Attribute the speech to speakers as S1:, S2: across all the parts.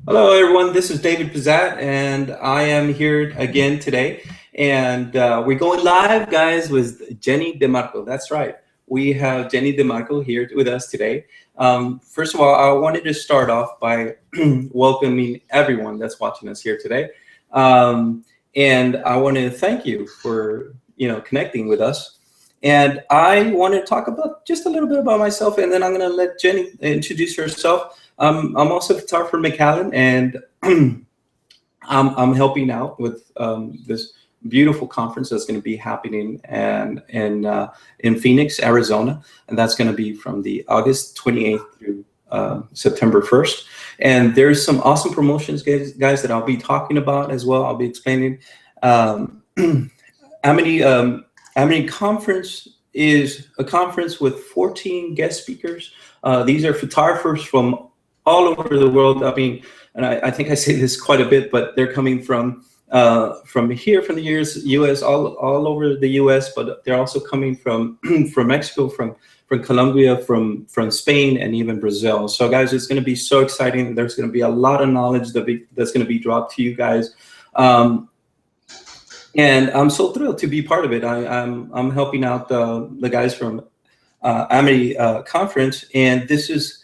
S1: Hello, everyone. This is David Pezzat, and I am here again today. And we're going live, guys, with Jenny DeMarco. That's right. We have Jenny DeMarco here with us today. First of all, I wanted to start off by welcoming everyone that's watching us here today. And I want to thank you for connecting with us. And I want to talk about just a little bit about myself, and then I'm going to let Jenny introduce herself. I'm also a photographer in McAllen, and I'm helping out with this beautiful conference that's going to be happening in Phoenix, Arizona, and that's going to be from the August 28th through September 1st. And there's some awesome promotions, guys, that I'll be talking about as well. I'll be explaining. Amity Conference is a conference with 14 guest speakers. These are photographers from all over the world. I mean, and I think I say this quite a bit, but they're coming from here, from the U.S., all over the U.S., but they're also coming from Mexico, from Colombia, from Spain, and even Brazil. So, guys, it's going to be so exciting. There's going to be a lot of knowledge that's going to be dropped to you guys. And I'm so thrilled to be part of it. I'm helping out the guys from Amity Conference, and this is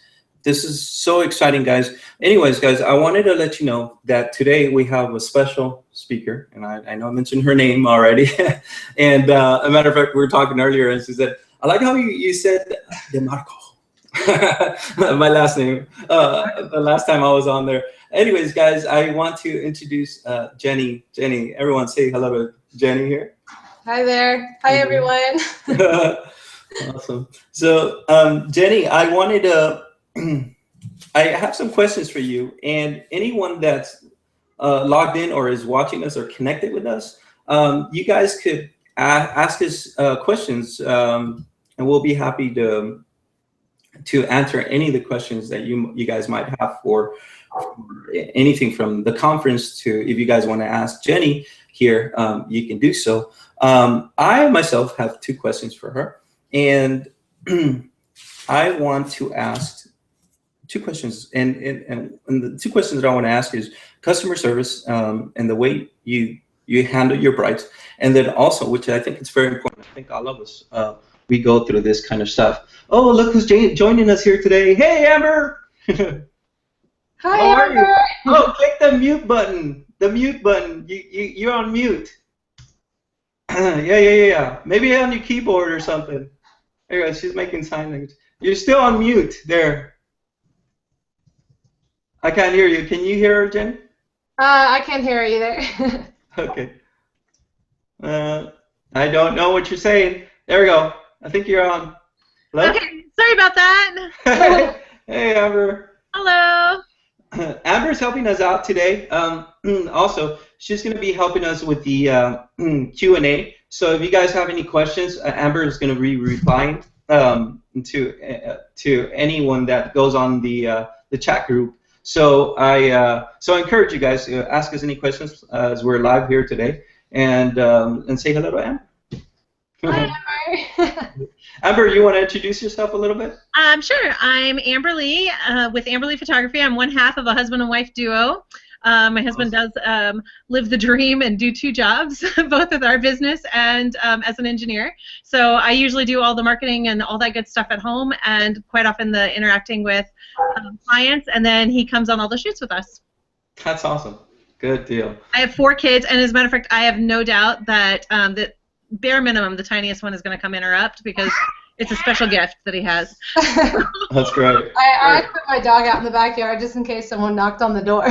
S1: so exciting, guys. Anyways, guys, I wanted to let you know that today we have a special speaker, and I know I mentioned her name already. And a matter of fact, we were talking earlier, and she said, "I like how you said DeMarco." My last name, the last time I was on there. Anyways, guys, I want to introduce Jenny. Jenny, everyone say hello to Jenny here.
S2: Hi there. Hi, everyone.
S1: Awesome. So, Jenny, I wanted to, I have some questions for you, and anyone that's logged in or is watching us or connected with us, you guys could ask us questions, and we'll be happy to answer any of the questions that you guys might have for anything from the conference to, if you guys want to ask Jenny here, you can do so. I myself have two questions for her, and I want to ask two questions, and the two questions that I want to ask is customer service, and the way you handle your brides, and then also, which I think is very important, I think all of us we go through this kind of stuff. Oh, look who's joining us here today. Hey, Amber.
S2: Hi,
S1: how are
S2: Amber.
S1: you? Oh, click the mute button. The mute button. You're on mute. Yeah. Maybe on your keyboard or something. There you go. She's making sign language. You're still on mute there. I can't hear you. Can you hear her, Jen?
S2: I can't hear her either.
S1: Okay. I don't know what you're saying. There we go. I think you're on. Hello?
S3: Okay, sorry about that.
S1: Hey, Amber.
S3: Hello.
S1: Amber's helping us out today. Also, she's going to be helping us with the Q&A. So if you guys have any questions, Amber is going to be replying to anyone that goes on the chat group. So I encourage you guys to ask us any questions as we're live here today, and say hello to Amber.
S2: Hi, Amber.
S1: Amber, you want to introduce yourself a little bit?
S3: Sure. I'm Amber Lee with Amber Lee Photography. I'm one half of a husband and wife duo. My husband does live the dream and do two jobs, both with our business and as an engineer. So I usually do all the marketing and all that good stuff at home, and quite often the interacting with clients, and then he comes on all the shoots with us.
S1: That's awesome. Good deal.
S3: I have 4 kids, and as a matter of fact, I have no doubt that that bare minimum, the tiniest one is going to come interrupt, because it's a special gift that he has.
S1: That's great.
S2: I put my dog out in the backyard just in case someone knocked on the door.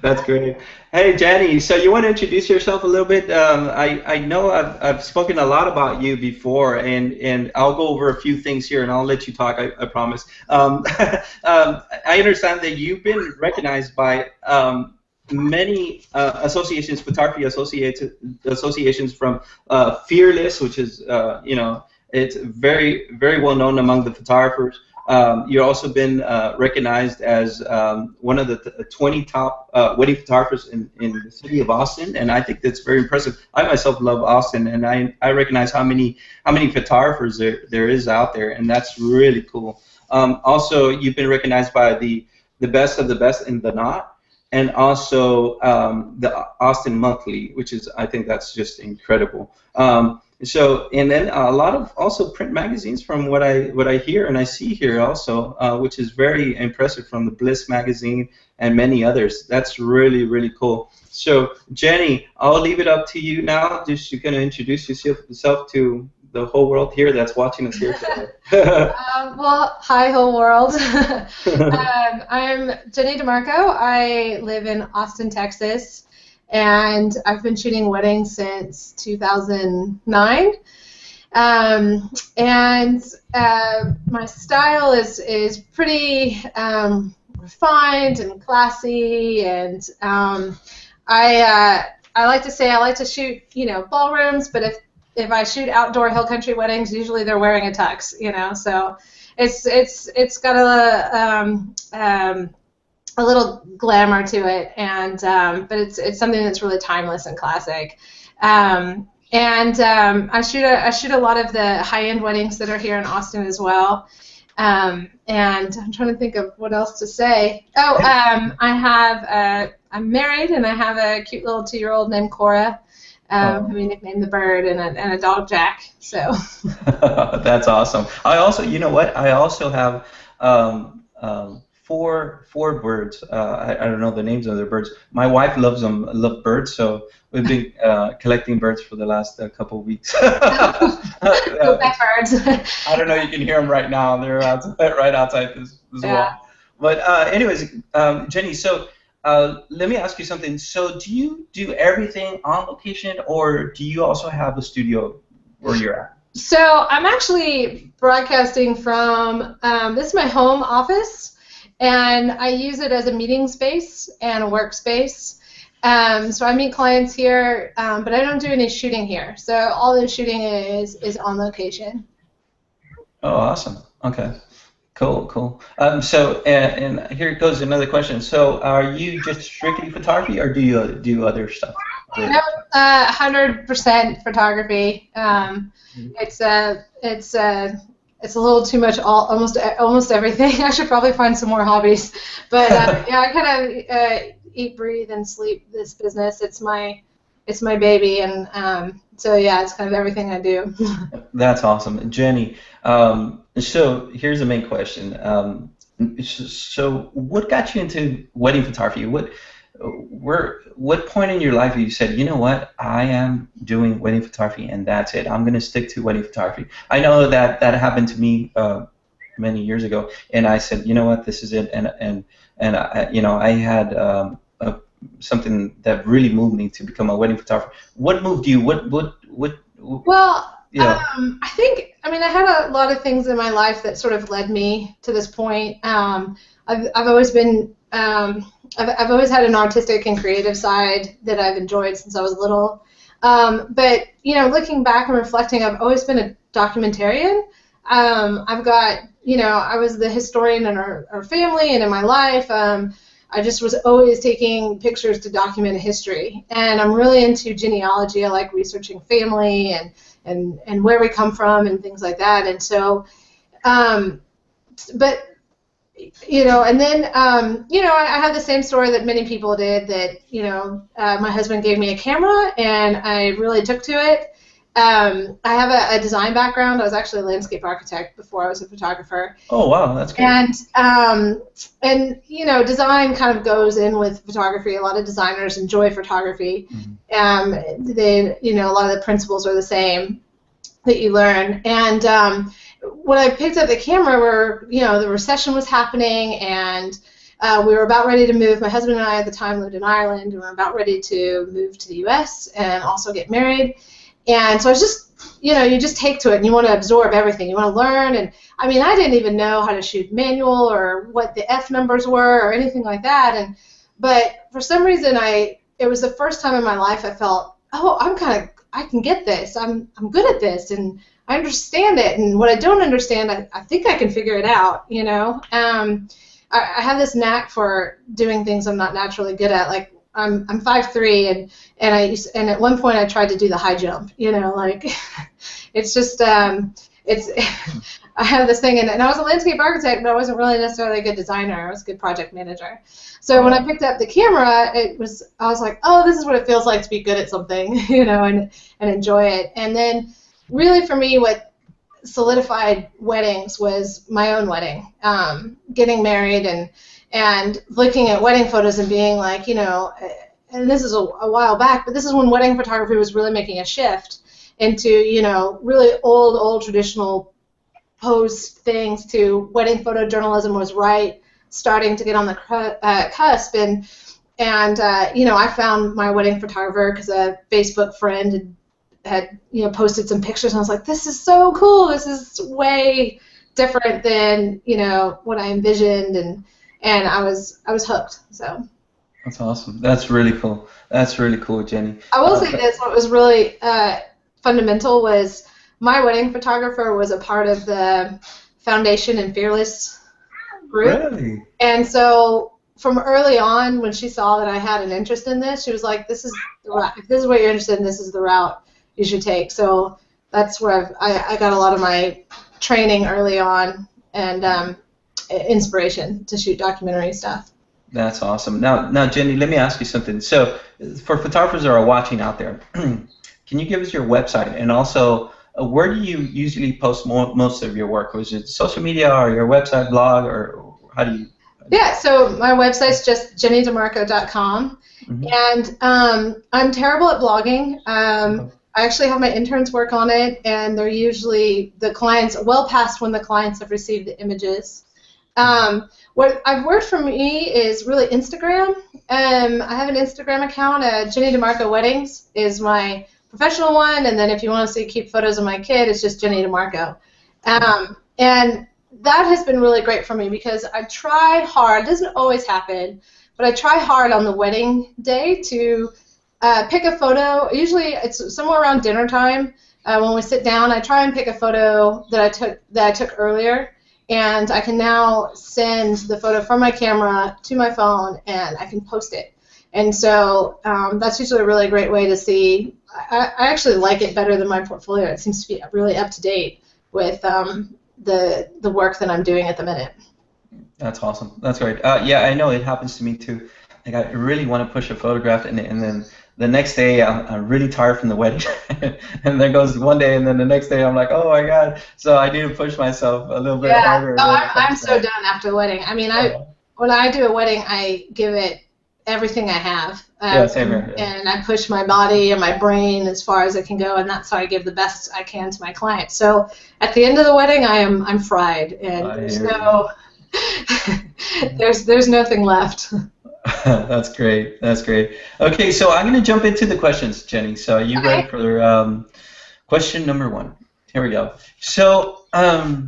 S1: That's great. Hey, Jenny, so you want to introduce yourself a little bit? I know I've spoken a lot about you before, and I'll go over a few things here, and I'll let you talk, I promise. I understand that you've been recognized by many associations, photography associations, from Fearless, which is, it's very, very well known among the photographers. You've also been recognized as one of the 20 top wedding photographers in the city of Austin, and I think that's very impressive. I myself love Austin, and I recognize how many photographers there is out there, and that's really cool. Also, you've been recognized by the the best of the best in the knot, and also the Austin Monthly, which is, I think that's just incredible. So, and then a lot of also print magazines from what I hear and I see here also, which is very impressive, from the Bliss magazine and many others. That's really, really cool. So, Jenny, I'll leave it up to you now. Just you're going to introduce yourself to the whole world here that's watching us here today.
S2: Well, hi, whole world. I'm Jenny DeMarco. I live in Austin, Texas, and I've been shooting weddings since 2009. My style is pretty refined and classy, and I like to say I like to shoot, ballrooms, but if I shoot outdoor hill country weddings, usually they're wearing a tux, so it's got a little glamour to it, and but it's something that's really timeless and classic. I shoot a lot of the high-end weddings that are here in Austin as well. And I'm trying to think of what else to say. Oh, I'm married, and I have a cute little 2-year-old named Cora. Who we nicknamed the bird, and a dog, Jack. So.
S1: That's awesome. I also, you know what? I also have four birds. I don't know the names of the birds. My wife loves birds, so we've been collecting birds for the last couple of weeks.
S2: Go back, birds.
S1: I don't know. You can hear them right now. They're right outside this wall. But anyways, Jenny, so. Let me ask you something. So do you do everything on location, or do you also have a studio where you're at?
S2: So I'm actually broadcasting from, this is my home office, and I use it as a meeting space and a workspace. So I meet clients here, but I don't do any shooting here. So all the shooting is on location.
S1: Oh, awesome. Okay. Cool. So, and here goes another question. So, are you just strictly photography, or do you do other stuff?
S2: No, 100% photography. It's a little too much. Almost everything. I should probably find some more hobbies. But yeah, I kind of eat, breathe, and sleep this business. It's my baby, and so yeah, it's kind of everything I do.
S1: That's awesome, Jenny. So here's the main question. So what got you into wedding photography? What point in your life you said, you know what, I am doing wedding photography, and that's it. I'm going to stick to wedding photography. I know that happened to me many years ago, and I said, you know what, this is it. And I had something that really moved me to become a wedding photographer. What moved you?
S2: Well. Yeah. I had a lot of things in my life that sort of led me to this point. I've always been, I've always had an artistic and creative side that I've enjoyed since I was little. But looking back and reflecting, I've always been a documentarian. I've got, I was the historian in our family and in my life. I just was always taking pictures to document a history, and I'm really into genealogy. I like researching family and where we come from and things like that. And so, but and then I had the same story that many people did. That my husband gave me a camera, and I really took to it. I have a design background. I was actually a landscape architect before I was a photographer.
S1: Oh wow, that's great.
S2: And design kind of goes in with photography. A lot of designers enjoy photography. Mm-hmm. A lot of the principles are the same that you learn. And when I picked up the camera, the recession was happening, and we were about ready to move. My husband and I at the time lived in Ireland, and we were about ready to move to the U.S. and also get married. And so I was just, you just take to it, and you want to absorb everything. You want to learn. And I didn't even know how to shoot manual or what the F numbers were or anything like that. But for some reason, it was the first time in my life I felt, oh, I can get this. I'm good at this, and I understand it. And what I don't understand, I think I can figure it out. I have this knack for doing things I'm not naturally good at. Like I'm 5'3", and at one point I tried to do the high jump. It's just it's I have this thing, and I was a landscape architect, but I wasn't really necessarily a good designer. I was a good project manager. So when I picked up the camera, I was like, oh, this is what it feels like to be good at something, you know, and enjoy it. And then really for me, what solidified weddings was my own wedding, getting married and looking at wedding photos and being like, you know, and this is a while back, but this is when wedding photography was really making a shift into, you know, really old traditional pose things to wedding photojournalism was starting to get on the cusp, and you know, I found my wedding photographer because a Facebook friend had you know posted some pictures, and I was like, this is so cool. This is way different than you know what I envisioned, and I was hooked. So
S1: that's awesome. That's really cool. That's really cool, Jenny.
S2: I will say this: what was really fundamental was my wedding photographer was a part of the Foundation and Fearless group.
S1: Really?
S2: And so from early on, when she saw that I had an interest in this, she was like, this is the route. If this is what you're interested in, this is the route you should take. So that's where I got a lot of my training early on and inspiration to shoot documentary stuff.
S1: That's awesome. Now, Jenny, let me ask you something. So for photographers that are watching out there, can you give us your website, and also where do you usually post most of your work? Was it social media or your website, blog, or how do you?
S2: Yeah, so my website's just jennydemarco.com, and I'm terrible at blogging. I actually have my interns work on it, and they're usually the clients well past when the clients have received the images. What I've worked for me is really Instagram. I have an Instagram account. Jenny DeMarco Weddings is my professional one, and then if you want to see cute photos of my kid, it's just Jenny DeMarco. And that has been really great for me because I try hard. It doesn't always happen, but I try hard on the wedding day to pick a photo. Usually it's somewhere around dinner time when we sit down. I try and pick a photo that I took earlier, and I can now send the photo from my camera to my phone, and I can post it. And so that's usually a really great way to see. I actually like it better than my portfolio. It seems to be really up to date with the work that I'm doing at the minute.
S1: That's awesome. That's great. Yeah, I know it happens to me too. Like I really want to push a photograph, and then the next day I'm really tired from the wedding, and then goes one day, and then the next day I'm like, oh my god. So I need to push myself a little bit harder.
S2: No, I'm so done after the wedding. I mean, when I do a wedding, I give it everything I have.
S1: Same here.
S2: And I push my body and my brain as far as it can go, and that's how I give the best I can to my client. So at the end of the wedding, I'm fried, and there's nothing left.
S1: That's great. That's great. Okay, so I'm going to jump into the questions, Jenny. So you ready for question number 1? Here we go. So I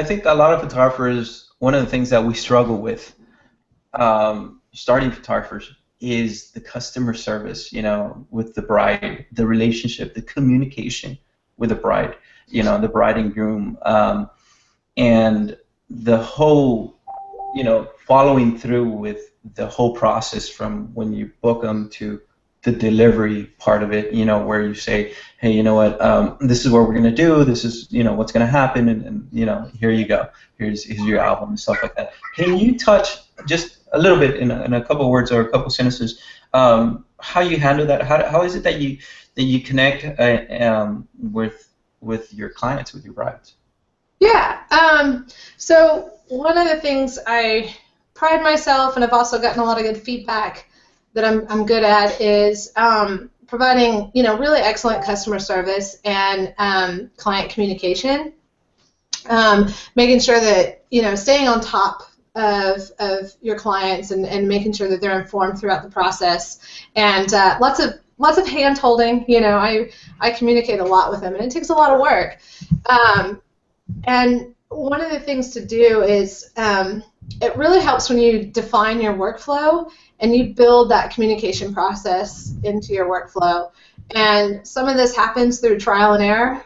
S1: think a lot of photographers, one of the things that we struggle with starting photographers is the customer service, you know, with the bride, the relationship, the communication with the bride, you know, the bride and groom, and the whole, you know, following through with the whole process from when you book them to the delivery part of it, you know, where you say, hey, you know what, this is what we're going to do, this is, you know, what's going to happen, and, you know, here you go, here's your album and stuff like that. Can you touch just a little bit in a couple of words or a couple of sentences how you handle that? How is it that you connect with your clients, with your brides?
S2: Yeah, so one of the things I pride myself, and I've also gotten a lot of good feedback that I'm good at, is providing, you know, really excellent customer service and client communication, making sure that, you know, staying on top of your clients and making sure that they're informed throughout the process, and lots of hand holding. You know, I communicate a lot with them, and it takes a lot of work. And one of the things to do is it really helps when you define your workflow and you build that communication process into your workflow. And some of this happens through trial and error.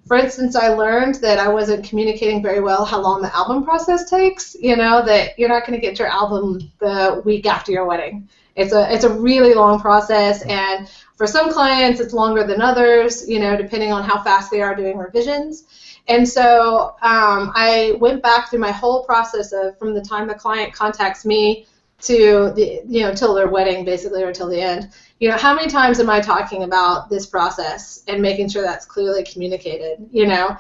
S2: For instance, I learned that I wasn't communicating very well how long the album process takes. You know, that you're not going to get your album the week after your wedding. It's a really long process, and for some clients, it's longer than others, you know, depending on how fast they are doing revisions. And so I went back through my whole process of from the time the client contacts me to the, you know, till their wedding basically, or till the end. You know, how many times am I talking about this process and making sure that's clearly communicated, you know?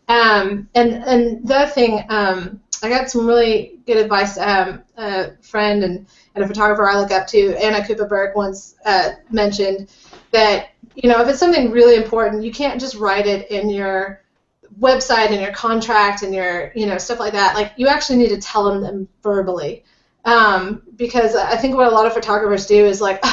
S2: And the other thing, I got some really good advice. A friend and a photographer I look up to, Anna Kuperberg, once mentioned that, you know, if it's something really important, you can't just write it in your website and your contract and your, you know, stuff like that. Like, you actually need to tell them verbally. Because I think what a lot of photographers do is like,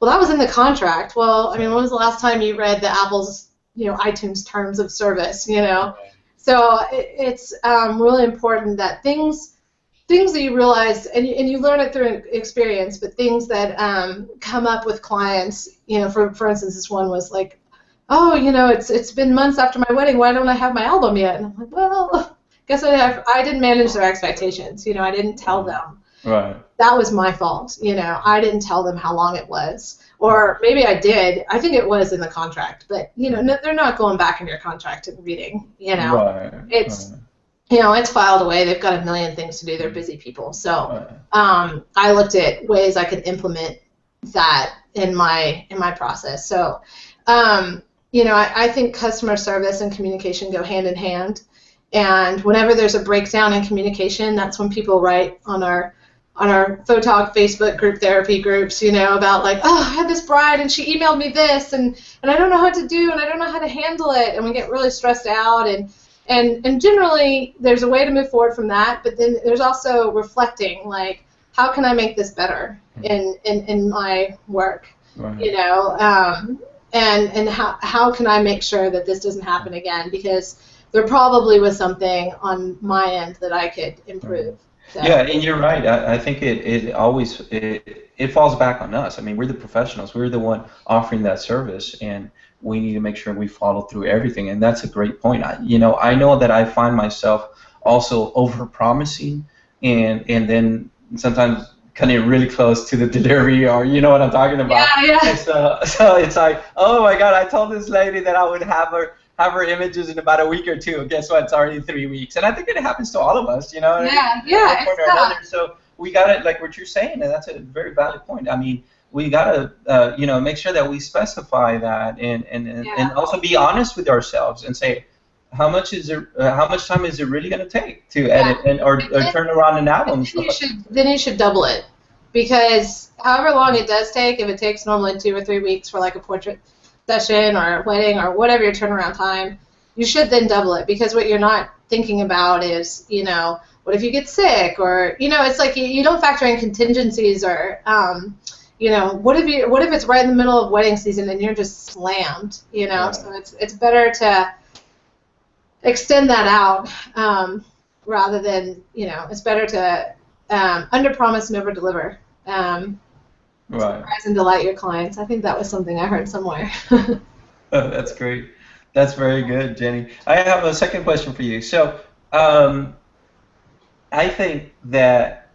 S2: well, that was in the contract. Well, I mean, when was the last time you read the Apple's, you know, iTunes terms of service, you know? So it's really important that things that you realize, and you learn it through experience, but things that come up with clients, you know, for instance, this one was like, oh, you know, it's been months after my wedding, why don't I have my album yet? And I'm like, well, guess I didn't manage their expectations, you know, I didn't tell them.
S1: Right.
S2: That was my fault, you know, I didn't tell them how long it was. Or maybe I did. I think it was in the contract, but, you know, no, they're not going back in your contract and reading, you know.
S1: Right.
S2: It's, you know, it's filed away. They've got a million things to do. They're busy people. So I looked at ways I could implement that in my process. So, you know, I think customer service and communication go hand in hand. And whenever there's a breakdown in communication, that's when people write on our Photog Facebook group therapy groups, you know, about like, oh, I had this bride and she emailed me this and I don't know what to do and I don't know how to handle it, and we get really stressed out, and generally there's a way to move forward from that, but then there's also reflecting, like, how can I make this better in my work, right. You know, and how can I make sure that this doesn't happen again, because there probably was something on my end that I could improve. So.
S1: Yeah, and you're right. I think it always falls back on us. I mean, we're the professionals. We're the one offering that service, and we need to make sure we follow through everything. And that's a great point. I know that I find myself also over-promising, and then sometimes cutting it really close to the delivery, or you know what I'm talking about.
S2: Yeah.
S1: And so it's like, oh my God, I told this lady that I would have her images in about a week or two. Guess what? It's already 3 weeks. And I think it happens to all of us, you know?
S2: Yeah.
S1: So we got to, like what you're saying, and that's a very valid point. I mean, we got to, make sure that we specify that and also be honest with ourselves and say, how much time is it really going to take to edit or turn around an album?
S2: Then you should double it, because however long it does take, if it takes normally 2 or 3 weeks for like a portrait session or a wedding or whatever your turnaround time, you should then double it, because what you're not thinking about is, you know, what if you get sick, or, you know, it's like you don't factor in contingencies, or, you know, what if it's right in the middle of wedding season and you're just slammed, you know? So it's better to extend that out rather than, you know, it's better to under promise and over deliver. Surprise and delight your clients. I think that was something I heard somewhere.
S1: That's great. That's very good, Jenny. I have a second question for you. So I think that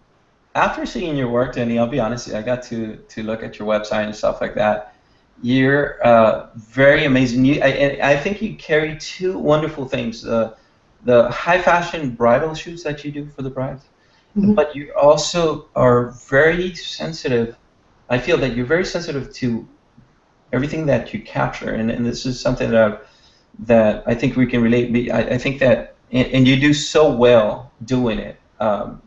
S1: after seeing your work, Jenny, I'll be honest, I got to look at your website and stuff like that. You're very amazing. I think you carry two wonderful things: the high fashion bridal shoots that you do for the brides, but you also are very sensitive. I feel that you're very sensitive to everything that you capture, and this is something that I think we can relate. I think that, and you do so well doing it. And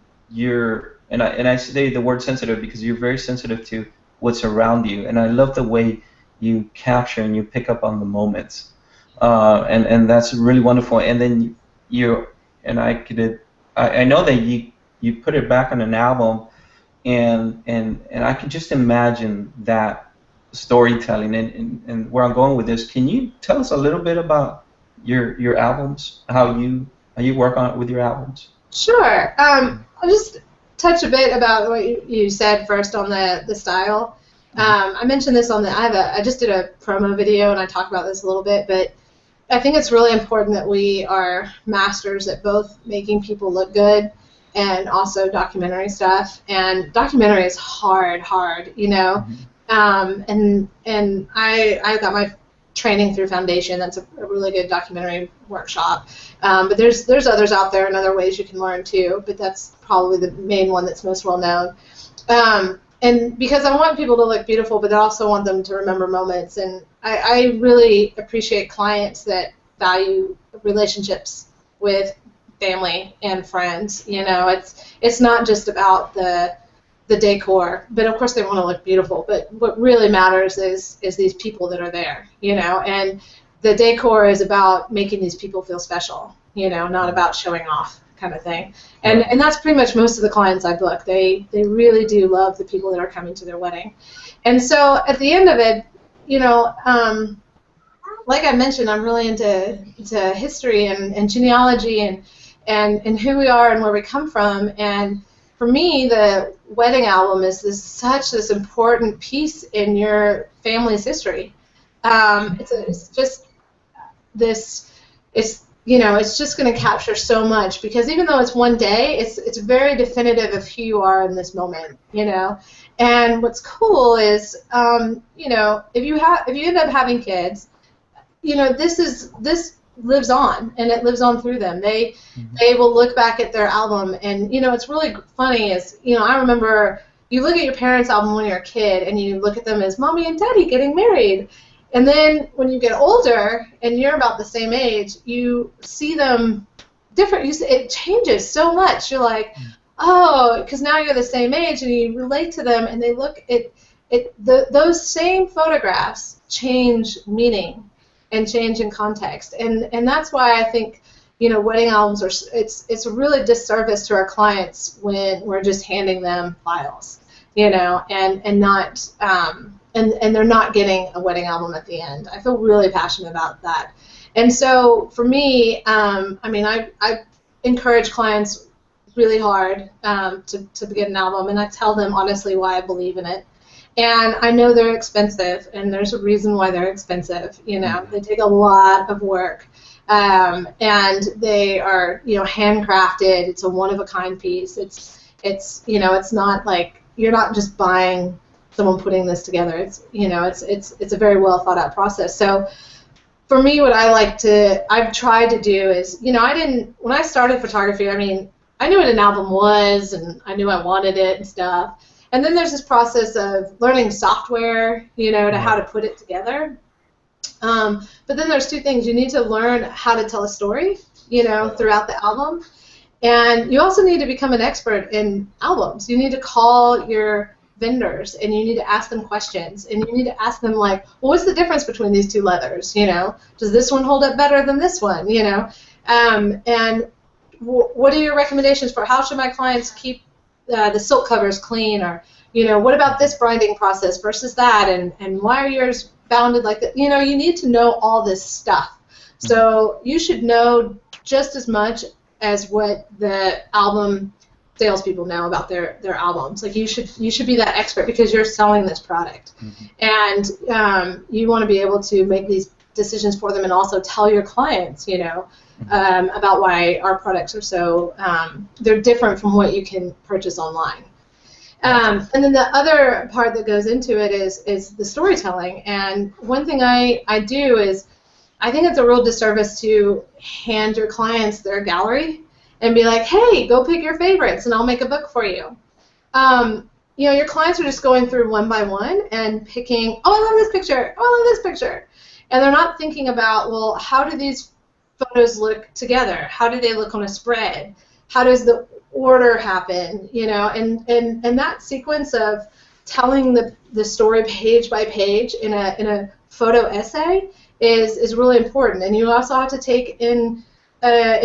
S1: I say the word sensitive because you're very sensitive to what's around you, and I love the way you capture and you pick up on the moments, and that's really wonderful. And then I know that you put it back on an album. And I can just imagine that storytelling, and where I'm going with this. Can you tell us a little bit about your albums, how you work on it with your albums?
S2: Sure. I'll just touch a bit about what you said first on the style. I mentioned this I just did a promo video and I talked about this a little bit, but I think it's really important that we are masters at both making people look good and also documentary stuff. And documentary is hard, you know. And I got my training through Foundation. That's a really good documentary workshop. But there's others out there and other ways you can learn too, but that's probably the main one that's most well known. And because I want people to look beautiful, but I also want them to remember moments. And I really appreciate clients that value relationships with family and friends. You know, it's not just about the decor, but of course they want to look beautiful. But what really matters is these people that are there. You know, and the decor is about making these people feel special. You know, not about showing off, kind of thing. And that's pretty much most of the clients I book. They really do love the people that are coming to their wedding. And so at the end of it, you know, like I mentioned, I'm really into history and genealogy and who we are and where we come from. And for me, the wedding album is such this important piece in your family's history. It's just this. You know, it's just going to capture so much, because even though it's one day, it's very definitive of who you are in this moment, you know. And what's cool is, you know, if you end up having kids, you know, this lives on, and it lives on through them. They will look back at their album, and you know, it's really funny is, you know, I remember you look at your parents' album when you're a kid, and you look at them as mommy and daddy getting married. And then when you get older and you're about the same age, you see them different. It changes so much. You're like, oh, because now you're the same age and you relate to them, and they look at those same photographs change meaning and change in context. And that's why I think, you know, wedding albums it's a really disservice to our clients when we're just handing them files, you know, and not. And they're not getting a wedding album at the end. I feel really passionate about that. And so for me, I mean, I encourage clients really hard to get an album, and I tell them honestly why I believe in it. And I know they're expensive, and there's a reason why they're expensive. You know, they take a lot of work, and they are, you know, handcrafted. It's a one-of-a-kind piece. It's you know, it's not like you're not just buying someone putting this together. It's, you know, it's a very well thought out process. So for me, what I've tried to do is, you know, when I started photography, I mean, I knew what an album was, and I knew I wanted it and stuff. And then there's this process of learning software, you know, to how to put it together. But then there's two things. You need to learn how to tell a story, you know, throughout the album. And you also need to become an expert in albums. You need to call your vendors, and you need to ask them questions, and you need to ask them, like, well, what's the difference between these two leathers, you know? Does this one hold up better than this one, you know? And what are your recommendations for how should my clients keep the silk covers clean, or, you know, what about this binding process versus that, and why are yours bounded like that? You know, you need to know all this stuff. So you should know just as much as what the album salespeople know about their albums. Like, you should be that expert, because you're selling this product, and you want to be able to make these decisions for them, and also tell your clients, you know, about why our products are so they're different from what you can purchase online. And then the other part that goes into it is the storytelling. And one thing I do is, I think it's a real disservice to hand your clients their gallery and be like, hey, go pick your favorites, and I'll make a book for you. You know, your clients are just going through one by one and picking, oh, I love this picture, oh, I love this picture. And they're not thinking about, well, how do these photos look together? How do they look on a spread? How does the order happen? You know, and that sequence of telling the story page by page in a photo essay is really important. And you also have to take in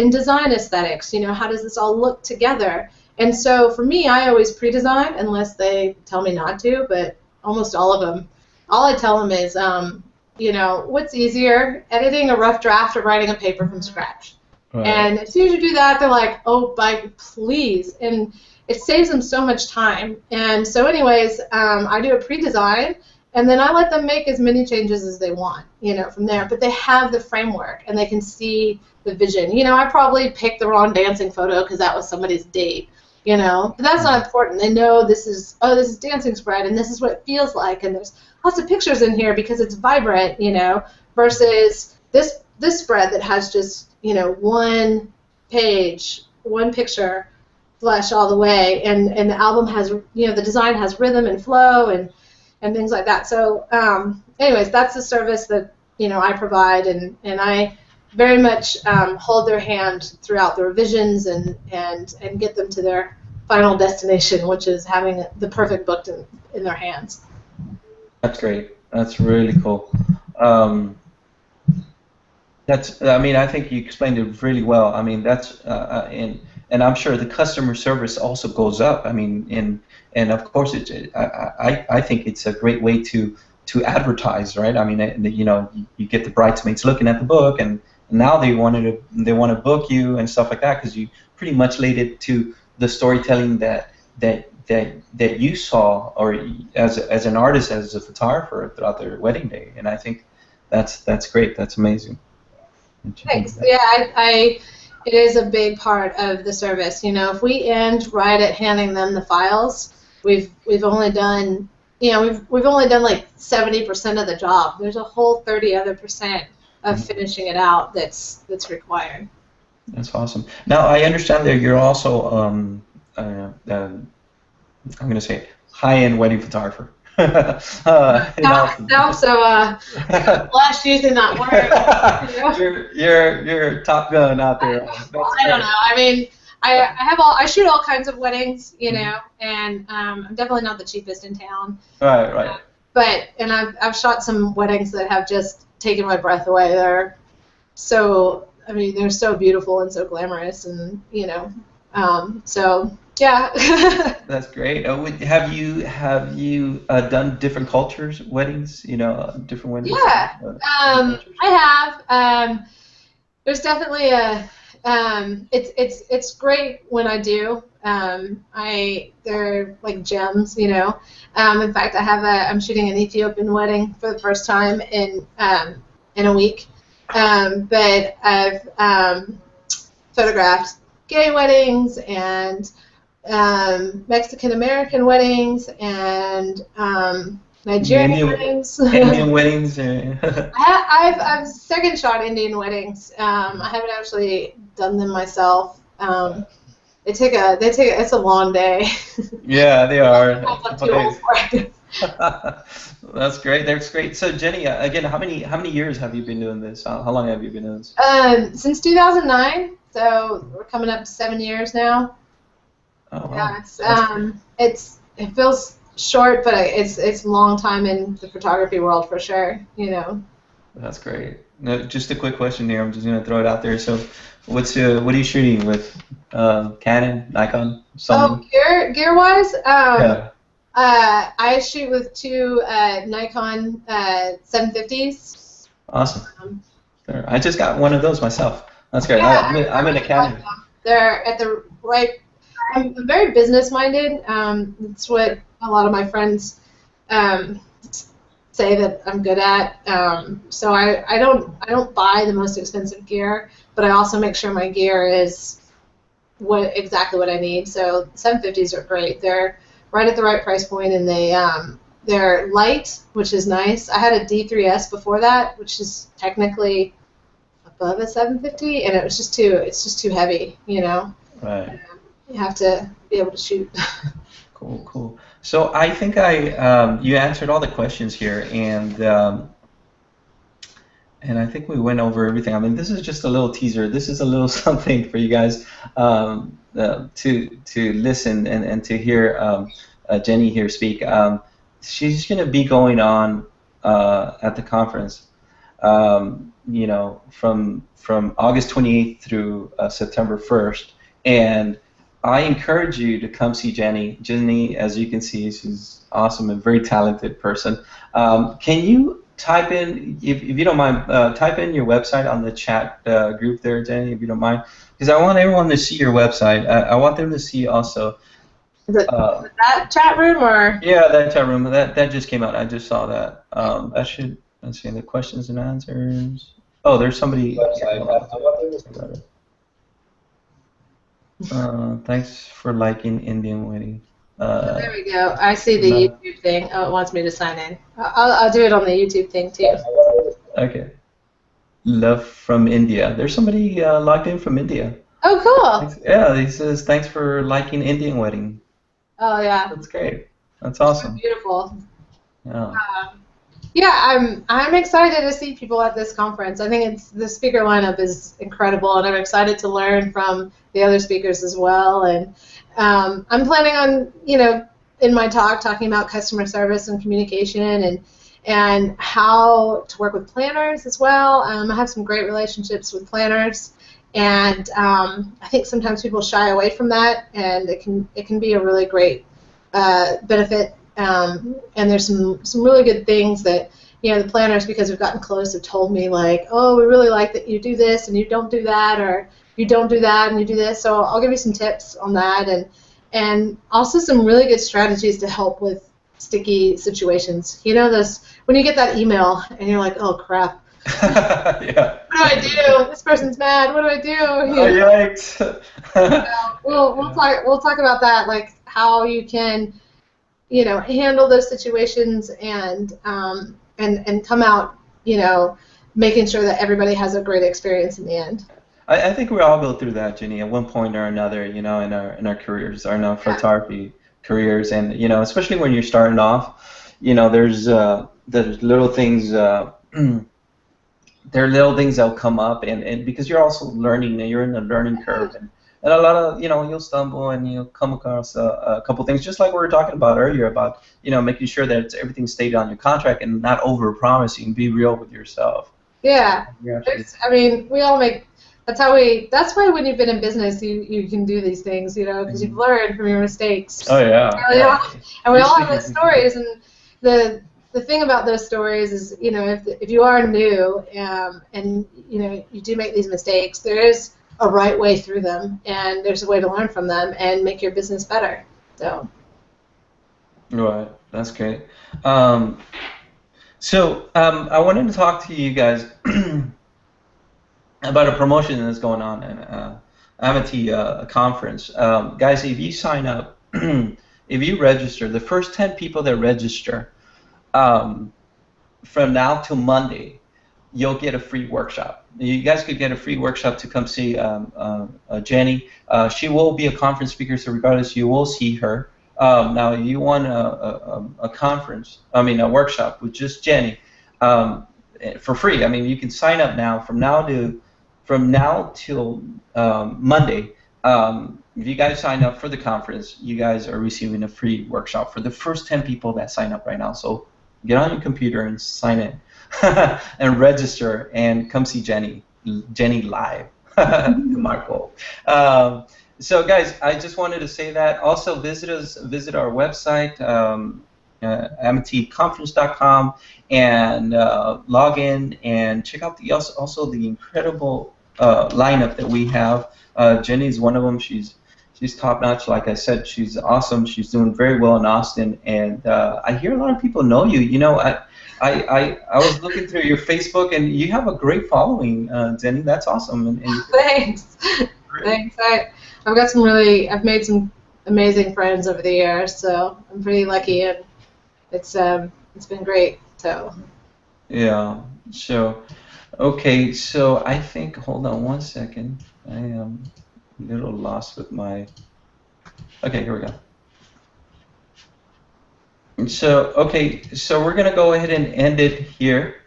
S2: design aesthetics, you know, how does this all look together? And so for me, I always pre-design unless they tell me not to, but almost all of them, all I tell them is, you know, what's easier, editing a rough draft or writing a paper from scratch? Right. And as soon as you do that, they're like, oh, please. And it saves them so much time. And so anyways, I do a pre-design, and then I let them make as many changes as they want, you know, from there. But they have the framework, and they can see the vision. You know, I probably picked the wrong dancing photo because that was somebody's date. you know. But that's not important. They know this is dancing spread, and this is what it feels like, and there's lots of pictures in here because it's vibrant, you know, versus this spread that has just, you know, one page, one picture, flesh all the way, and the album has, you know, the design has rhythm and flow and things like that. So anyways, that's the service that, you know, I provide, and I very much hold their hand throughout the revisions and get them to their final destination, which is having the perfect book in their hands.
S1: That's great. That's really cool. I mean, I think you explained it really well. I mean, that's and I'm sure the customer service also goes up. I mean, and of course, I think it's a great way to advertise, right? I mean, you know, you get the bridesmaids looking at the book, and now they want to book you and stuff like that because you pretty much laid it to the storytelling that you saw, or as an artist, as a photographer throughout their wedding day, and I think that's great. That's amazing.
S2: Thanks. Yeah, it is a big part of the service. You know, if we end right at handing them the files, we've only done, you know, we've only done like 70% of the job. There's a whole 30 other percent of finishing it out that's required.
S1: That's awesome. Now I understand that you're also I'm going to say high-end wedding photographer.
S2: Sounds so flash using that word. You know?
S1: You're Top Gun out there.
S2: I don't know. I mean, I shoot all kinds of weddings, you know, and I'm definitely not the cheapest in town.
S1: Right.
S2: But I've shot some weddings that have just taken my breath away. They're so beautiful and so glamorous, and you know, so. Yeah.
S1: That's great. Have you done different cultures weddings? You know, different weddings.
S2: Yeah, I have. There's definitely it's great when I do. They're like gems, you know. In fact, I'm shooting an Ethiopian wedding for the first time in a week. But I've photographed gay weddings and Mexican American weddings and Nigerian weddings.
S1: Indian weddings.
S2: I've second shot Indian weddings. I haven't actually done them myself. It's a long day.
S1: Yeah, they are.
S2: I'm too old for it.
S1: That's great. That's great. So Jenny, again, how many years have you been doing this? How long have you been doing this?
S2: Since 2009. So we're coming up to 7 years now.
S1: Oh, wow.
S2: Yeah, it feels short, but it's a long time in the photography world for sure. You know.
S1: That's great. Now, just a quick question here. I'm just gonna throw it out there. So, what are you shooting with? Canon, Nikon, Sony?
S2: Oh, gear wise,
S1: yeah.
S2: I shoot with two Nikon 750s.
S1: Awesome. I just got one of those myself. That's great.
S2: Yeah,
S1: I'm in a Canon.
S2: They're at the right. I'm very business-minded. That's what a lot of my friends say that I'm good at. So I don't buy the most expensive gear, but I also make sure my gear is exactly what I need. So 750s are great. They're right at the right price point, and they're light, which is nice. I had a D3S before that, which is technically above a 750, and it's just too heavy, you know.
S1: Right.
S2: You have to be able to shoot.
S1: Cool. So I think you answered all the questions here, and I think we went over everything. I mean, this is just a little teaser. This is a little something for you guys to listen and to hear Jenny here speak. She's going to be going on at the conference, you know, from August 28th through September 1st, and I encourage you to come see Jenny. Jenny, as you can see, she's awesome and very talented person. Can you type in, if you don't mind, type in your website on the chat group there, Jenny, if you don't mind, because I want everyone to see your website. I want them to see also.
S2: Is it that chat room or?
S1: Yeah, that chat room. That just came out. I just saw that. Let's see the questions and answers. Oh, there's somebody. Thanks for liking Indian wedding.
S2: There we go. I see the
S1: Love.
S2: YouTube thing. Oh, it wants me to sign in. I'll do it on the YouTube thing too.
S1: Okay. Love from India. There's somebody logged in from India.
S2: Oh, cool.
S1: Thanks. Yeah, he says thanks for liking Indian wedding.
S2: Oh, yeah.
S1: That's great. That's
S2: It's so
S1: awesome.
S2: beautiful.
S1: Yeah.
S2: Yeah, I'm excited to see people at this conference. I think the speaker lineup is incredible, and I'm excited to learn from the other speakers as well. And I'm planning on, in my talk, talking about customer service and communication and how to work with planners as well. I have some great relationships with planners, and I think sometimes people shy away from that, and it can be a really great benefit. And there's some really good things that the planners, because we've gotten close, have told me, like, oh, we really like that you do this and you don't do that, or you don't do that and you do this. So I'll give you some tips on that, and also some really good strategies to help with sticky situations. Those when you get that email and you're like, oh crap.
S1: Yeah.
S2: What do I do? This person's mad. What do I do?
S1: Oh, yikes.
S2: We'll talk about that, like how you can handle those situations and come out, making sure that everybody has a great experience in the end.
S1: I think we all go through that, Jenny, at one point or another, in our careers, or in our photography careers, and especially when you're starting off, there's little things. There are little things that'll come up, and because you're also learning, and you're in a learning curve, and a lot of, you'll stumble and you'll come across a couple things, just like we were talking about earlier about, making sure that everything stayed on your contract and not over-promising. Be real with yourself.
S2: Yeah. We all make, that's why when you've been in business, you can do these things, because you've learned from your mistakes.
S1: Oh, yeah.
S2: And we all have those stories, and the thing about those stories is, if you are new and you do make these mistakes, there is a right way through them, and there's a way to learn from them and make your business better. So.
S1: Right, that's great. So I wanted to talk to you guys about a promotion that's going on in Amity Conference. Guys, if you sign up, if you register, the first 10 people that register from now till Monday, you'll get a free workshop. You guys could get a free workshop to come see Jenny. She will be a conference speaker, so regardless, you will see her. Now, you want a workshop with just Jenny for free. You can sign up now from now till Monday. If you guys sign up for the conference, you guys are receiving a free workshop for the first 10 people that sign up right now. So get on your computer and sign in and register and come see Jenny live. DeMarco. So guys, I just wanted to say that. Also visit our website, amityconference.com, and log in and check out also the incredible lineup that we have. Jenny is one of them. She's top notch. Like I said, she's awesome. She's doing very well in Austin, and I hear a lot of people know you. I was looking through your Facebook, and you have a great following, Jenny. That's awesome. And
S2: Thanks. Thanks. I've made some amazing friends over the years, so I'm pretty lucky, and it's been great. So.
S1: Yeah. So, okay. So I think, hold on one second. I am a little lost with my. Okay, here we go. So, okay, so we're gonna go ahead and end it here.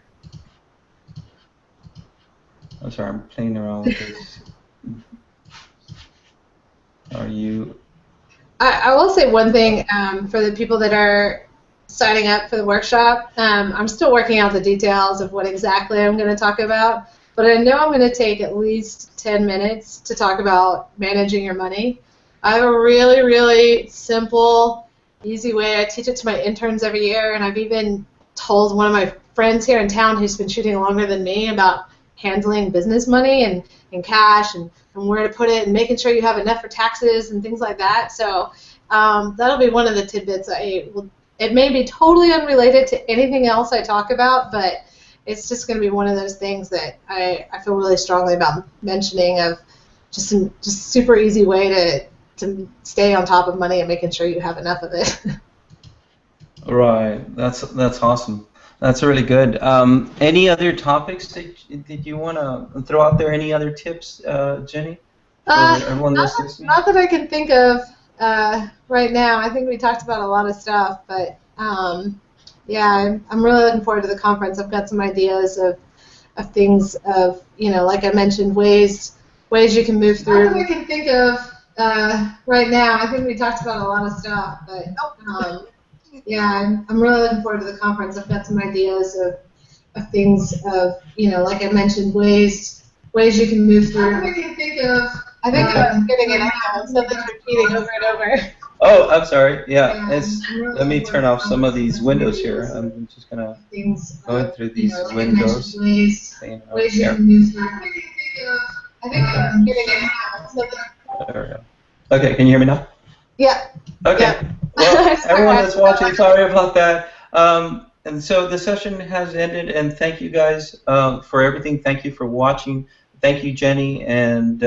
S1: I'm sorry, I'm playing around with this. Are you?
S2: I will say one thing for the people that are signing up for the workshop. I'm still working out the details of what exactly I'm going to talk about, but I know I'm going to take at least 10 minutes to talk about managing your money. I have a really, really simple, easy way. I teach it to my interns every year, and I've even told one of my friends here in town who's been shooting longer than me about handling business money and cash and where to put it and making sure you have enough for taxes and things like that. So that'll be one of the tidbits. It may be totally unrelated to anything else I talk about, but it's just going to be one of those things that I feel really strongly about mentioning of, just super easy way to stay on top of money and making sure you have enough of it.
S1: Right. That's awesome. That's really good. Any other topics that you want to throw out there? Any other tips, Jenny, for everyone that's listening?
S2: Not that I can think of right now. I think we talked about a lot of stuff, but yeah, I'm really looking forward to the conference. I've got some ideas of things like I mentioned, ways you can move through. Not that I can think of right now. I think we talked about a lot of stuff, but yeah, I'm really looking forward to the conference. I've got some ideas of things like I mentioned, ways you can move through. I can think of. I think I'm getting it out, so that's repeating over and over.
S1: Oh, I'm sorry. Yeah, let me turn off some of these windows here. I'm just gonna go through these windows.
S2: Ways you can move through. I think I'm getting it out, so
S1: there we go. Okay, can you hear me now?
S2: Yeah.
S1: Okay.
S2: Yeah.
S1: Well, everyone that's watching, sorry about that. And so the session has ended, and thank you guys for everything. Thank you for watching. Thank you, Jenny, and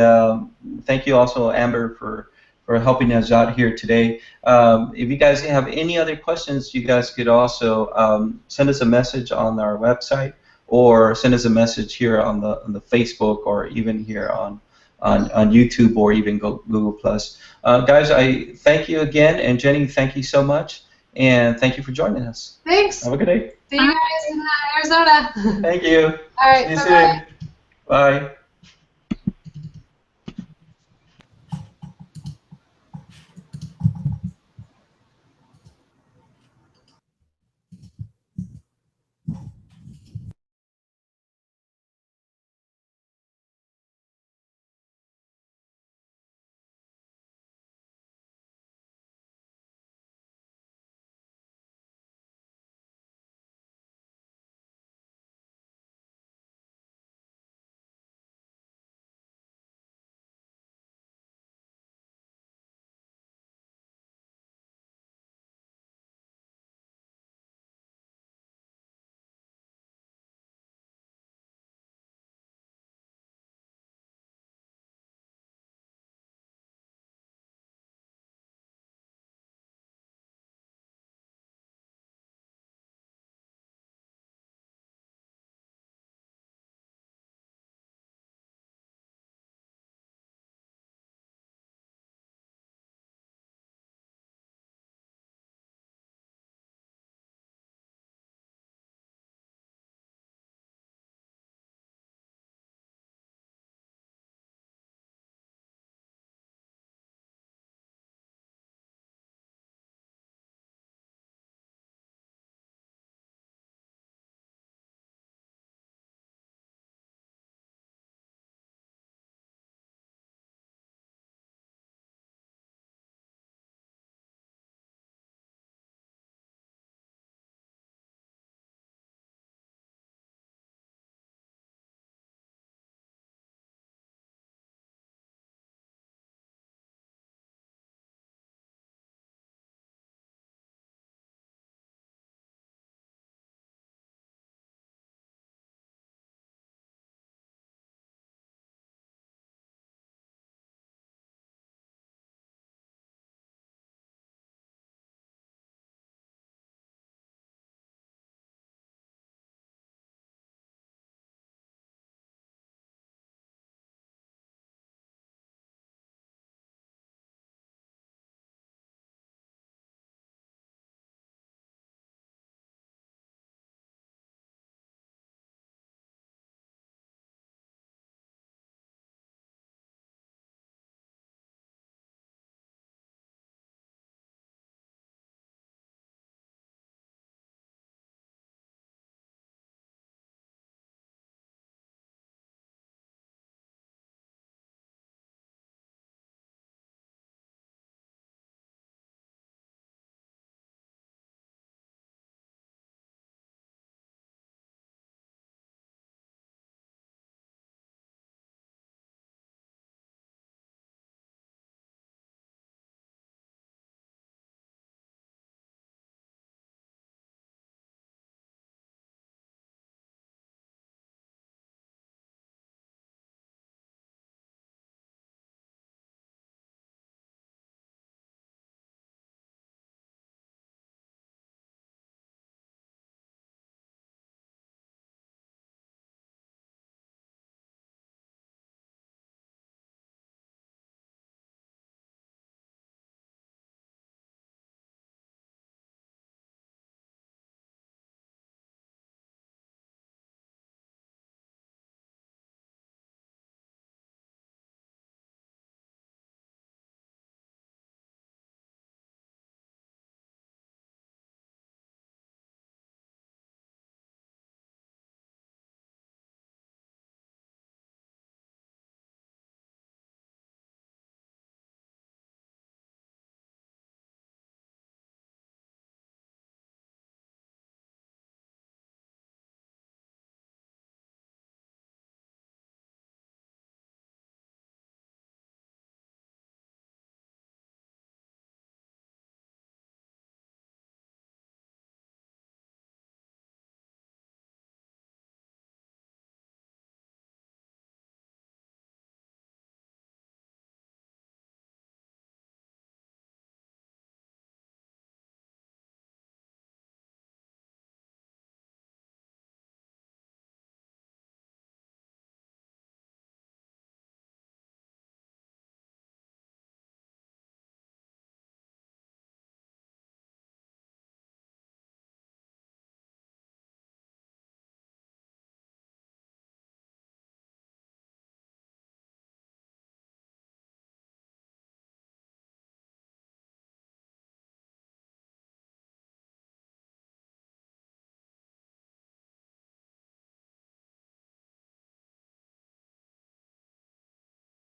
S1: thank you also, Amber, for helping us out here today. If you guys have any other questions, you guys could also send us a message on our website, or send us a message here on the Facebook, or even here on YouTube, or even Google+. Guys, I thank you again, and Jenny, thank you so much, and thank you for joining us.
S2: Thanks.
S1: Have a good day.
S2: See you guys in Arizona.
S1: Thank you.
S2: All right.
S1: See you
S2: Bye-bye.
S1: soon. Bye.